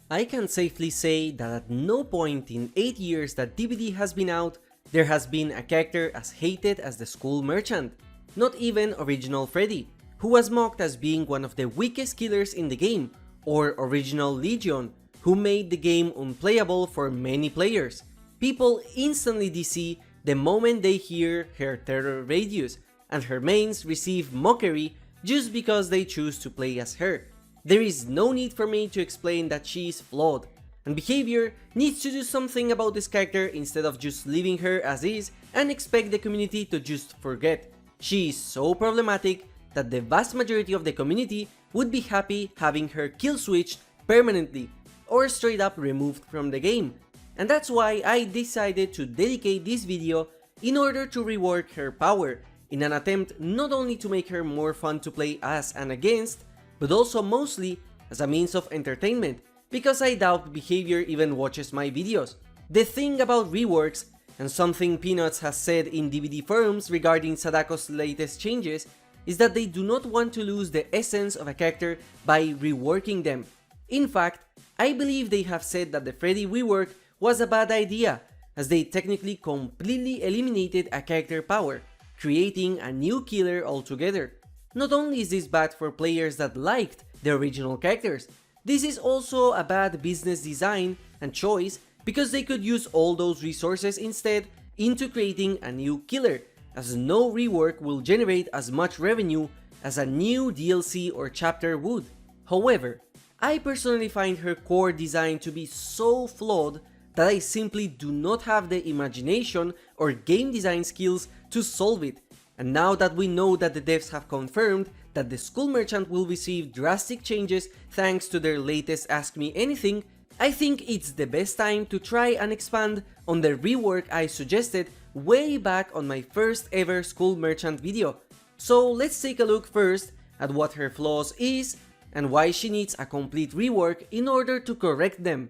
I can safely say that at no point in 8 years that DBD has been out, there has been a character as hated as the school merchant. Not even original Freddy, who was mocked as being one of the weakest killers in the game, or original Legion, who made the game unplayable for many players. People instantly DC the moment they hear her terror radius, and her mains receive mockery just because they choose to play as her. There is no need for me to explain that she is flawed, and behavior needs to do something about this character instead of just leaving her as is and expect the community to just forget. She is so problematic that the vast majority of the community would be happy having her kill switched permanently or straight up removed from the game. And that's why I decided to dedicate this video in order to rework her power, in an attempt not only to make her more fun to play as and against, but also mostly as a means of entertainment, because I doubt behavior even watches my videos. The thing about reworks, and something Peanuts has said in DBD forums regarding Sadako's latest changes, is that they do not want to lose the essence of a character by reworking them. In fact, I believe they have said that the Freddy rework was a bad idea, as they technically completely eliminated a character power, creating a new killer altogether. Not only is this bad for players that liked the original characters, this is also a bad business design and choice, because they could use all those resources instead into creating a new killer, as no rework will generate as much revenue as a new DLC or chapter would. However, I personally find her core design to be so flawed that I simply do not have the imagination or game design skills to solve it. And now that we know that the devs have confirmed that the school merchant will receive drastic changes thanks to their latest Ask Me Anything, I think it's the best time to try and expand on the rework I suggested way back on my first ever school merchant video. So let's take a look first at what her flaws is and why she needs a complete rework in order to correct them.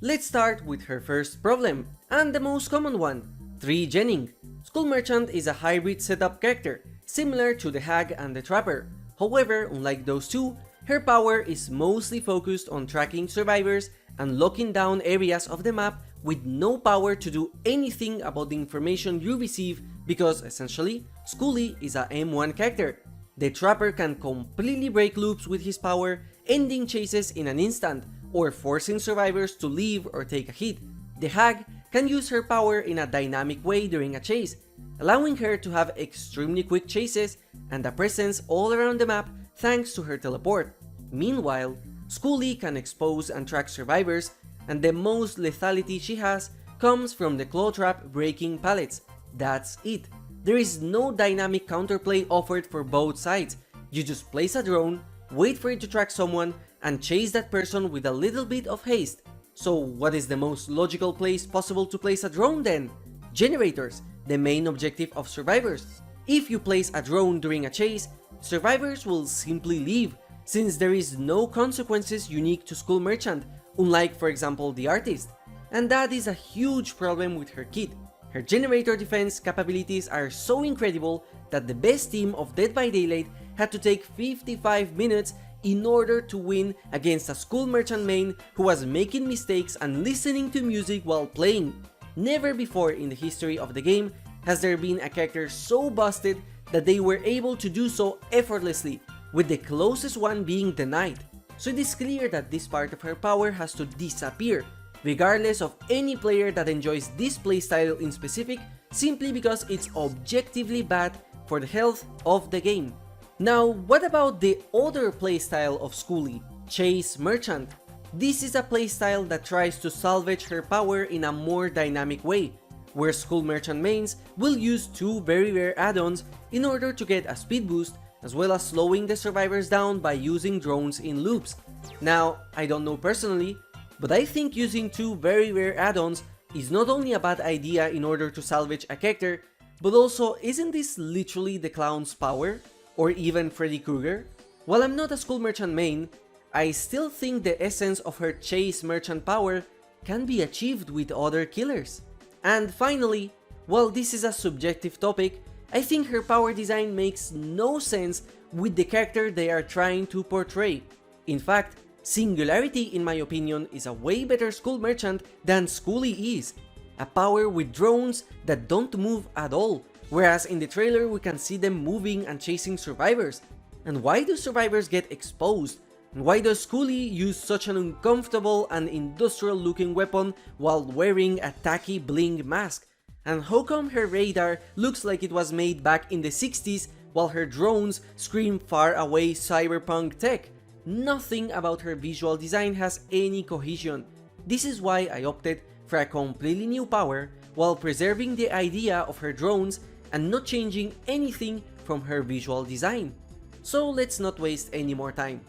Let's start with her first problem, and the most common one, 3-genning. School Merchant is a hybrid setup character, similar to the Hag and the Trapper. However, unlike those two, her power is mostly focused on tracking survivors and locking down areas of the map with no power to do anything about the information you receive, because essentially, Schoolie is a M1 character. The Trapper can completely break loops with his power, ending chases in an instant, or forcing survivors to leave or take a hit. The Hag can use her power in a dynamic way during a chase, allowing her to have extremely quick chases and a presence all around the map thanks to her teleport. Meanwhile, Schoolie can expose and track survivors, and the most lethality she has comes from the claw trap breaking pallets. That's it. There is no dynamic counterplay offered for both sides. You just place a drone, wait for it to track someone, and chase that person with a little bit of haste. So what is the most logical place possible to place a drone then? Generators, the main objective of survivors. If you place a drone during a chase, survivors will simply leave, since there is no consequences unique to School Merchant, unlike for example the Artist. And that is a huge problem with her kit. Her generator defense capabilities are so incredible that the best team of Dead by Daylight had to take 55 minutes in order to win against a School Merchant main who was making mistakes and listening to music while playing. Never before in the history of the game has there been a character so busted that they were able to do so effortlessly, with the closest one being the Knight. So it is clear that this part of her power has to disappear, regardless of any player that enjoys this playstyle in specific, simply because it's objectively bad for the health of the game. Now, what about the other playstyle of Schoolie, Chase Merchant? This is a playstyle that tries to salvage her power in a more dynamic way, where School Merchant mains will use two very rare add-ons in order to get a speed boost, as well as slowing the survivors down by using drones in loops. Now, I don't know personally, but I think using two very rare add-ons is not only a bad idea in order to salvage a character, but also isn't this literally the clown's power? Or even Freddy Krueger? While I'm not a School Merchant main, I still think the essence of her Chase Merchant power can be achieved with other killers. And finally, while this is a subjective topic, I think her power design makes no sense with the character they are trying to portray. In fact, Singularity, in my opinion, is a way better school merchant than Schoolie is. A power with drones that don't move at all, whereas in the trailer we can see them moving and chasing survivors. And why do survivors get exposed? And why does Schoolie use such an uncomfortable and industrial looking weapon while wearing a tacky bling mask? And how come her radar looks like it was made back in the 60s while her drones scream far away cyberpunk tech? Nothing about her visual design has any cohesion. This is why I opted for a completely new power while preserving the idea of her drones and not changing anything from her visual design. So let's not waste any more time.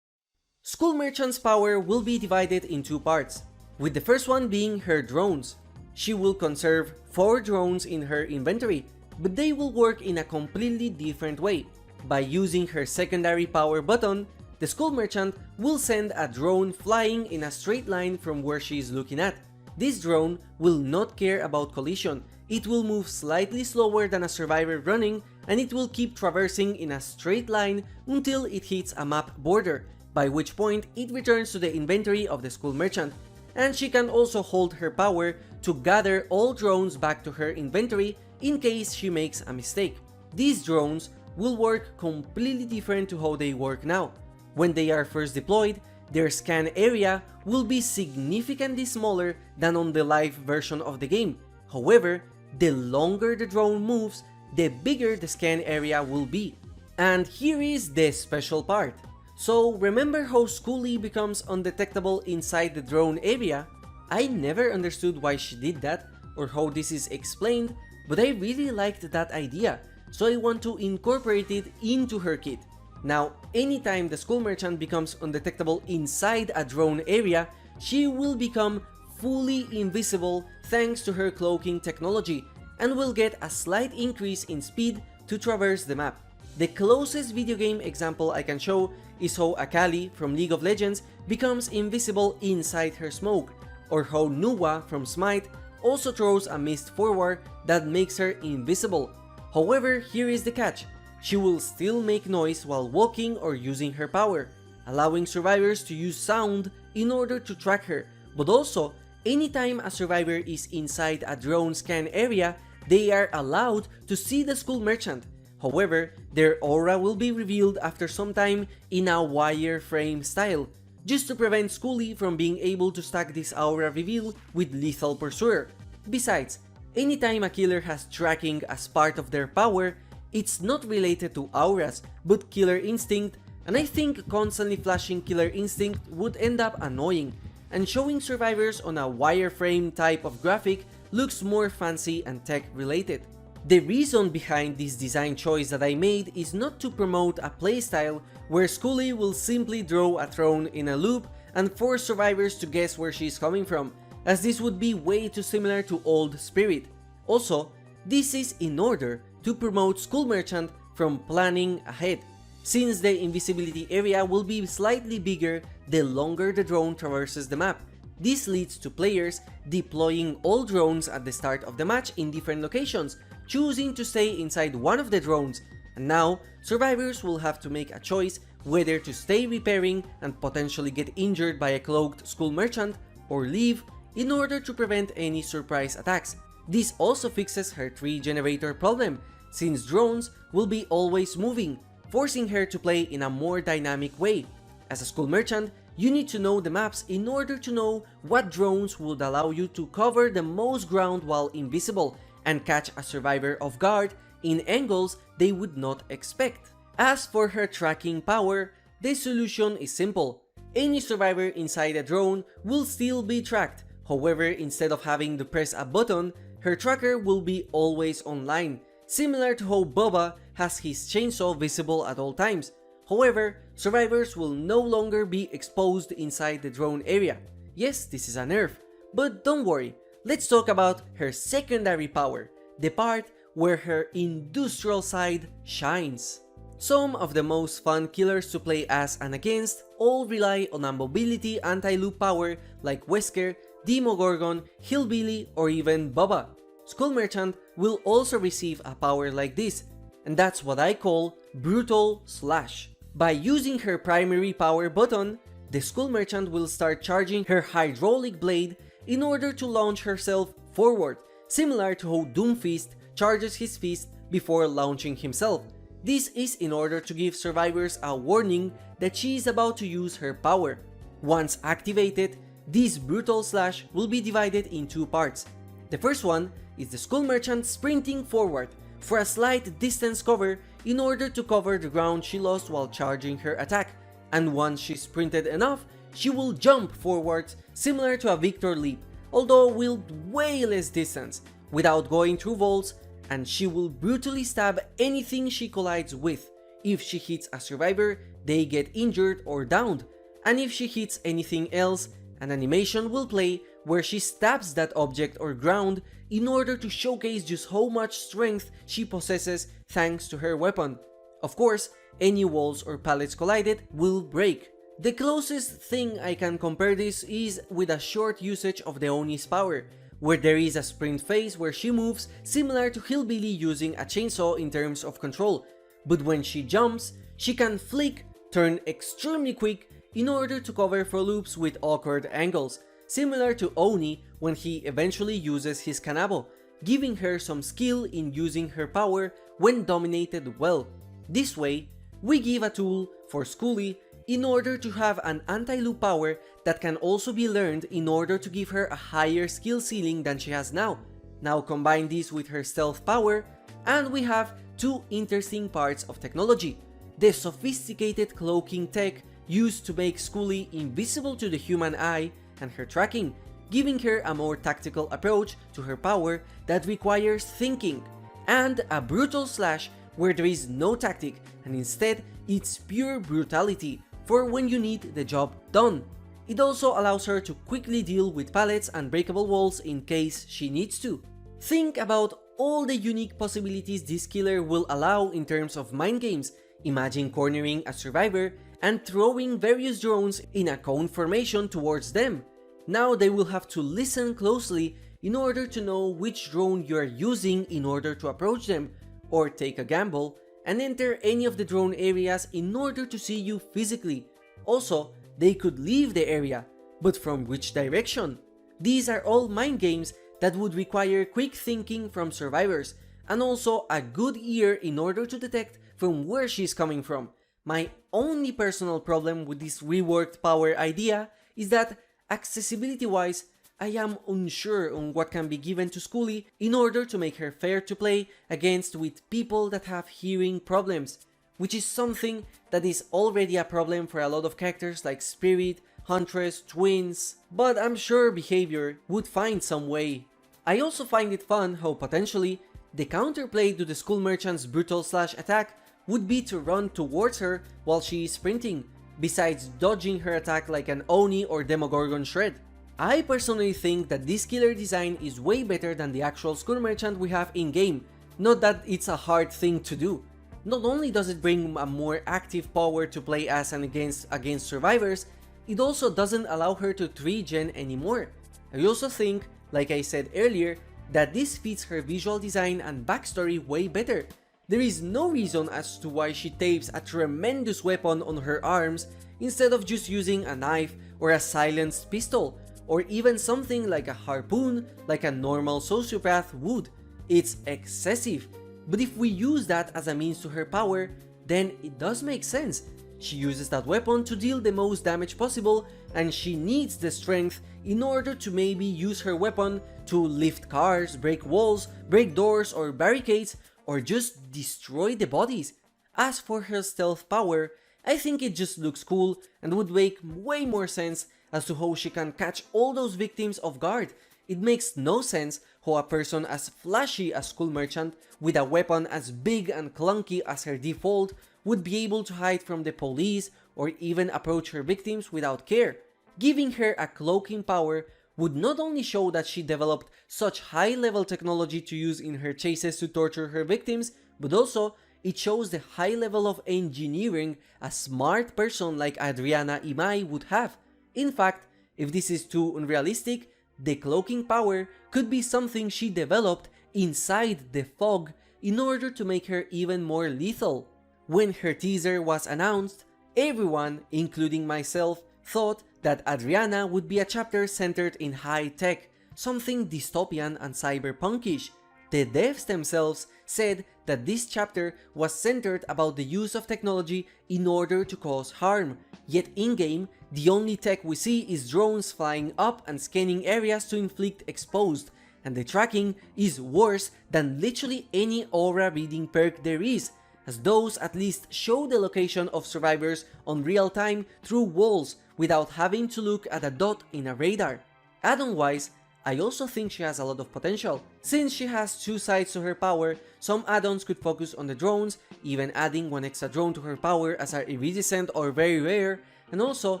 School Merchant's power will be divided in two parts, with the first one being her drones. She will conserve 4 drones in her inventory, but they will work in a completely different way. By using her secondary power button, the School Merchant will send a drone flying in a straight line from where she is looking at. This drone will not care about collision. It will move slightly slower than a survivor running, and it will keep traversing in a straight line until it hits a map border, by which point it returns to the inventory of the School Merchant. And she can also hold her power to gather all drones back to her inventory in case she makes a mistake. These drones will work completely different to how they work now. When they are first deployed, their scan area will be significantly smaller than on the live version of the game. However, the longer the drone moves, the bigger the scan area will be. And here is the special part. So remember how Schoolie becomes undetectable inside the drone area? I never understood why she did that or how this is explained, but I really liked that idea, so I want to incorporate it into her kit. Now, anytime the School Merchant becomes undetectable inside a drone area, she will become fully invisible thanks to her cloaking technology and will get a slight increase in speed to traverse the map. The closest video game example I can show is how Akali from League of Legends becomes invisible inside her smoke, or how Nuwa from Smite also throws a mist forward that makes her invisible. However, here is the catch. She will still make noise while walking or using her power, allowing survivors to use sound in order to track her, but also, anytime a survivor is inside a drone scan area, they are allowed to see the School Merchant. However, their aura will be revealed after some time in a wireframe style, just to prevent Schoolie from being able to stack this aura reveal with Lethal Pursuer. Besides, anytime a killer has tracking as part of their power, it's not related to auras, but Killer Instinct, and I think constantly flashing Killer Instinct would end up annoying, and showing survivors on a wireframe type of graphic looks more fancy and tech related. The reason behind this design choice that I made is not to promote a playstyle where Schoolie will simply draw a throne in a loop and force survivors to guess where she is coming from, as this would be way too similar to Old Spirit. Also, this is in order to promote School Merchant from planning ahead, since the invisibility area will be slightly bigger the longer the drone traverses the map. This leads to players deploying all drones at the start of the match in different locations, choosing to stay inside one of the drones, and now survivors will have to make a choice whether to stay repairing and potentially get injured by a cloaked School Merchant or leave in order to prevent any surprise attacks. This also fixes her tree generator problem, since drones will be always moving, forcing her to play in a more dynamic way. As a School Merchant, you need to know the maps in order to know what drones would allow you to cover the most ground while invisible and catch a survivor off guard in angles they would not expect. As for her tracking power, the solution is simple. Any survivor inside a drone will still be tracked. However, instead of having to press a button, her tracker will be always online, similar to how Boba has his chainsaw visible at all times. However, survivors will no longer be exposed inside the drone area. Yes, this is a nerf, but don't worry, let's talk about her secondary power, the part where her industrial side shines. Some of the most fun killers to play as and against all rely on a mobility anti-loop power like Wesker, Demogorgon, Hillbilly, or even Boba. School Merchant will also receive a power like this, and that's what I call Brutal Slash. By using her primary power button, the school merchant will start charging her hydraulic blade in order to launch herself forward, similar to how Doomfist charges his fist before launching himself. This is in order to give survivors a warning that she is about to use her power. Once activated, this brutal slash will be divided in two parts. The first one is the school merchant sprinting forward for a slight distance cover in order to cover the ground she lost while charging her attack, and once she sprinted enough, she will jump forwards similar to a Victor leap, although with way less distance, without going through walls, and she will brutally stab anything she collides with. If she hits a survivor, they get injured or downed, and if she hits anything else, an animation will play where she stabs that object or ground in order to showcase just how much strength she possesses thanks to her weapon. Of course, any walls or pallets collided will break. The closest thing I can compare this is with a short usage of the Oni's power, where there is a sprint phase where she moves similar to Hillbilly using a chainsaw in terms of control, but when she jumps, she can flick, turn extremely quick in order to cover for loops with awkward angles, similar to Oni when he eventually uses his Kanabo, giving her some skill in using her power when dominated well. This way, we give a tool for Scully in order to have an anti-loop power that can also be learned in order to give her a higher skill ceiling than she has now. Now combine this with her stealth power, and we have two interesting parts of technology: the sophisticated cloaking tech used to make Scully invisible to the human eye, and her tracking, giving her a more tactical approach to her power that requires thinking, and a brutal slash where there is no tactic and instead it's pure brutality for when you need the job done. It also allows her to quickly deal with pallets and breakable walls in case she needs to. Think about all the unique possibilities this killer will allow in terms of mind games. Imagine cornering a survivor and throwing various drones in a cone formation towards them. Now they will have to listen closely in order to know which drone you are using in order to approach them, or take a gamble and enter any of the drone areas in order to see you physically. Also, they could leave the area, but from which direction? These are all mind games that would require quick thinking from survivors, and also a good ear in order to detect from where she's coming from. My only personal problem with this reworked power idea is that, accessibility wise, I am unsure on what can be given to Scully in order to make her fair to play against with people that have hearing problems, which is something that is already a problem for a lot of characters like Spirit, Huntress, Twins, but I'm sure Behavior would find some way. I also find it fun how potentially the counterplay to the school merchant's brutal slash attack would be to run towards her while she is sprinting, besides dodging her attack like an Oni or Demogorgon shred. I personally think that this killer design is way better than the actual school merchant we have in-game, not that it's a hard thing to do. Not only does it bring a more active power to play as and against survivors, it also doesn't allow her to 3-gen anymore. I also think, like I said earlier, that this fits her visual design and backstory way better. There is no reason as to why she tapes a tremendous weapon on her arms instead of just using a knife or a silenced pistol, or even something like a harpoon like a normal sociopath would. It's excessive, but if we use that as a means to her power, then it does make sense. She uses that weapon to deal the most damage possible, and she needs the strength in order to maybe use her weapon to lift cars, break walls, break doors or barricades, or just destroy the bodies. As for her stealth power, I think it just looks cool and would make way more sense as to how she can catch all those victims off guard. It makes no sense how a person as flashy as School Merchant with a weapon as big and clunky as her default would be able to hide from the police or even approach her victims without care. Giving her a cloaking power would not only show that she developed such high level technology to use in her chases to torture her victims, but also it shows the high level of engineering a smart person like Adriana Imai would have. In fact, if this is too unrealistic, the cloaking power could be something she developed inside the fog in order to make her even more lethal. When her teaser was announced, Everyone, including myself, thought that Adriana would be a chapter centered in high tech, something dystopian and cyberpunkish. The devs themselves said that this chapter was centered about the use of technology in order to cause harm, yet in-game, the only tech we see is drones flying up and scanning areas to inflict exposed, and the tracking is worse than literally any aura reading perk there is, as those at least show the location of survivors on real time through walls without having to look at a dot in a radar. Add-on wise, I also think she has a lot of potential. Since she has two sides to her power, some add-ons could focus on the drones, even adding one extra drone to her power as are iridescent or very rare, and also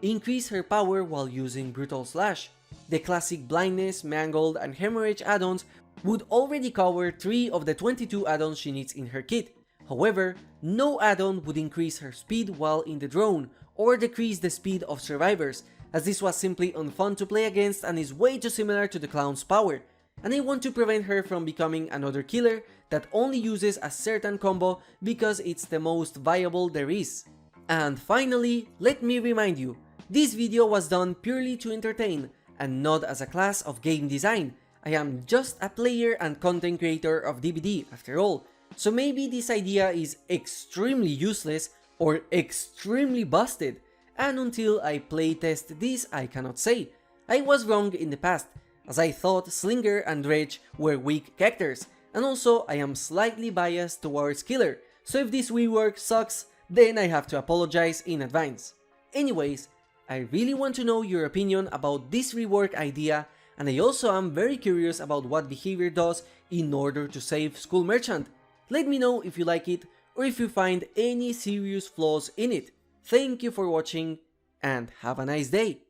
increase her power while using Brutal Slash. The classic blindness, mangled, and hemorrhage add-ons would already cover 3 of the 22 add-ons she needs in her kit. However, no add-on would increase her speed while in the drone, or decrease the speed of survivors, as this was simply unfun to play against and is way too similar to the clown's power, and I want to prevent her from becoming another killer that only uses a certain combo because it's the most viable there is. And finally, let me remind you, this video was done purely to entertain, and not as a class of game design. I am just a player and content creator of DBD after all, so maybe this idea is extremely useless or extremely busted, and until I playtest this I cannot say. I was wrong in the past, as I thought Slinger and Dredge were weak characters, and also I am slightly biased towards Killer, so if this rework sucks, then I have to apologize in advance. Anyways, I really want to know your opinion about this rework idea, and I also am very curious about what behavior does in order to save School Merchant. Let me know if you like it, or if you find any serious flaws in it. Thank you for watching, and have a nice day!